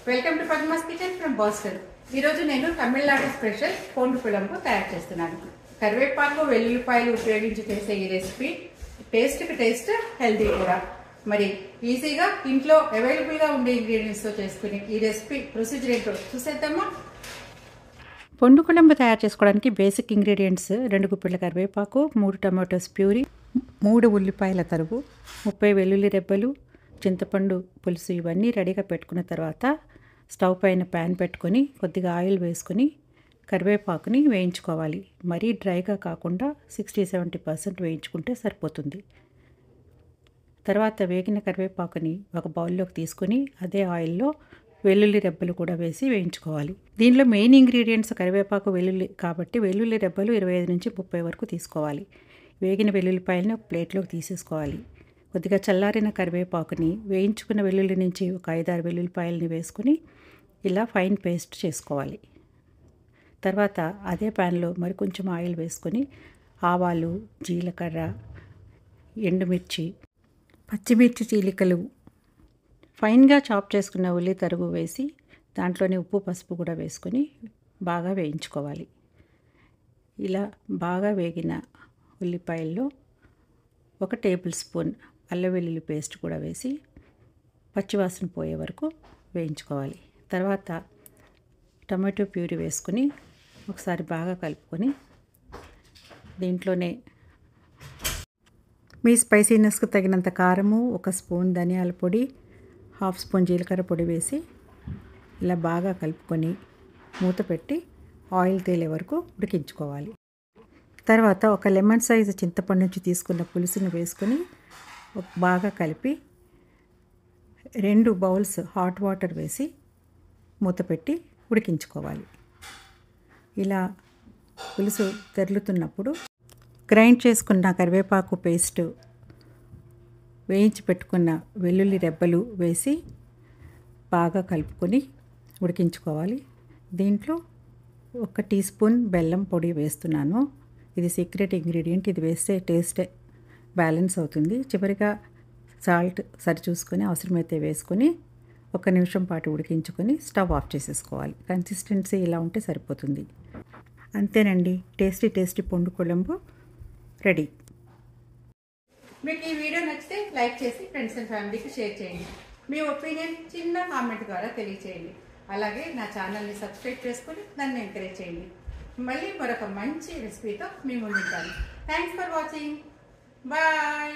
Welcome to Padma's kitchen from Boston. ఈరోజు నేను Tamil Nadu special పూండు పులంపు తయారు చేస్తున్నాను. కరివేపాకు వెల్లుల్లిపాయలు ఉపయోగించి చేసే ఈ రెసిపీ టేస్ట్కి టేస్ట్, హెల్తీ కూడా. మరి ఈజీగా ఇంట్లో అవైలబుల్గా ఉండే ఇంగ్రీడియంట్స్తో చేసుకుని ఈ రెసిపీ ప్రొసీజర్ ఏంటో చూసేద్దామా. పొండు కులంబు తయారు చేసుకోవడానికి బేసిక్ ఇంగ్రీడియంట్స్ 2 గుప్పిళ్ళ కరివేపాకు, 3 టమాటోస్ ప్యూరీ, 3 ఉల్లిపాయల తరుగు, 30 వెల్లుల్లి రెబ్బలు, చింతపండు పులుసు ఇవన్నీ రెడీగా పెట్టుకున్న తర్వాత స్టవ్ పైన ప్యాన్ పెట్టుకొని కొద్దిగా ఆయిల్ వేసుకొని కరివేపాకుని వేయించుకోవాలి. మరీ డ్రైగా కాకుండా 60-70% వేయించుకుంటే సరిపోతుంది. తర్వాత వేగిన కరివేపాకుని ఒక బౌల్లోకి తీసుకొని అదే ఆయిల్లో వెల్లుల్లి రెబ్బలు కూడా వేసి వేయించుకోవాలి. దీనిలో మెయిన్ ఇంగ్రీడియంట్స్ కరివేపాకు, వెల్లుల్లి కాబట్టి వెల్లుల్లి రెబ్బలు 25-30 వరకు తీసుకోవాలి. వేగిన వెల్లుల్లిపాయలని ఒక ప్లేట్లోకి తీసేసుకోవాలి. కొద్దిగా చల్లారిన కరివేపాకుని వేయించుకున్న వెల్లుల్లి నుంచి ఒక 5-6 వెల్లుల్లిపాయలని వేసుకొని ఇలా ఫైన్ పేస్ట్ చేసుకోవాలి. తర్వాత అదే ప్యాన్లో మరి కొంచెం ఆయిల్ వేసుకొని ఆవాలు, జీలకర్ర, ఎండుమిర్చి, పచ్చిమిర్చి చీలికలు, ఫైన్గా చాప్ చేసుకున్న ఉల్లి తరుగు వేసి దాంట్లోనే ఉప్పు, పసుపు కూడా వేసుకొని బాగా వేయించుకోవాలి. ఇలా బాగా వేగిన ఉల్లిపాయల్లో 1 టేబుల్ స్పూన్ అల్లం వెల్లుల్లి పేస్ట్ కూడా వేసి పచ్చివాసన పోయే వరకు వేయించుకోవాలి. తర్వాత టమాటో ప్యూరీ వేసుకొని ఒకసారి బాగా కలుపుకొని దీంట్లోనే మీ స్పైసీనెస్కి తగినంత కారము, 1 స్పూన్ ధనియాల పొడి, 1/2 స్పూన్ జీలకర్ర పొడి వేసి ఇలా బాగా కలుపుకొని మూత పెట్టి ఆయిల్ తేలే వరకు ఉడికించుకోవాలి. తర్వాత ఒక లెమన్ సైజు చింతపండు నుంచి తీసుకున్న పులుసుని వేసుకొని బాగా కలిపి 2 బౌల్స్ హాట్ వాటర్ వేసి మూత పెట్టి ఉడికించుకోవాలి. ఇలా పులుసు తెరులుతున్నప్పుడు గ్రైండ్ చేసుకున్న కరివేపాకు పేస్ట్, వేయించి పెట్టుకున్న వెల్లుల్లి రెబ్బలు వేసి బాగా కలుపుకొని ఉడికించుకోవాలి. దీంట్లో 1 టీ స్పూన్ బెల్లం పొడి వేస్తున్నాను. ఇది సీక్రెట్ ఇంగ్రీడియంట్. ఇది వేస్తే టేస్ట్ బ్యాలెన్స్ అవుతుంది. చివరిగా సాల్ట్ సరి చూసుకొని అవసరమైతే వేసుకొని 1 నిమిషం పాటు ఉడికించుకొని స్టవ్ ఆఫ్ చేసేసుకోవాలి. కన్సిస్టెన్సీ ఇలా ఉంటే సరిపోతుంది. అంతేనండి, టేస్టీ పొండు కులంబు రెడీ. మీకు ఈ వీడియో నచ్చితే లైక్ చేసి ఫ్రెండ్స్ అండ్ ఫ్యామిలీకి షేర్ చేయండి. మీ ఒపీనియన్ చిన్న కామెంట్ ద్వారా తెలియచేయండి. అలాగే నా ఛానల్ని సబ్స్క్రైబ్ చేసుకొని నన్ను ఎంకరేజ్ చేయండి. మళ్ళీ మరొక మంచి రెసిపీతో మీ ముందుంటాను. Thanks for watching. బాయ్.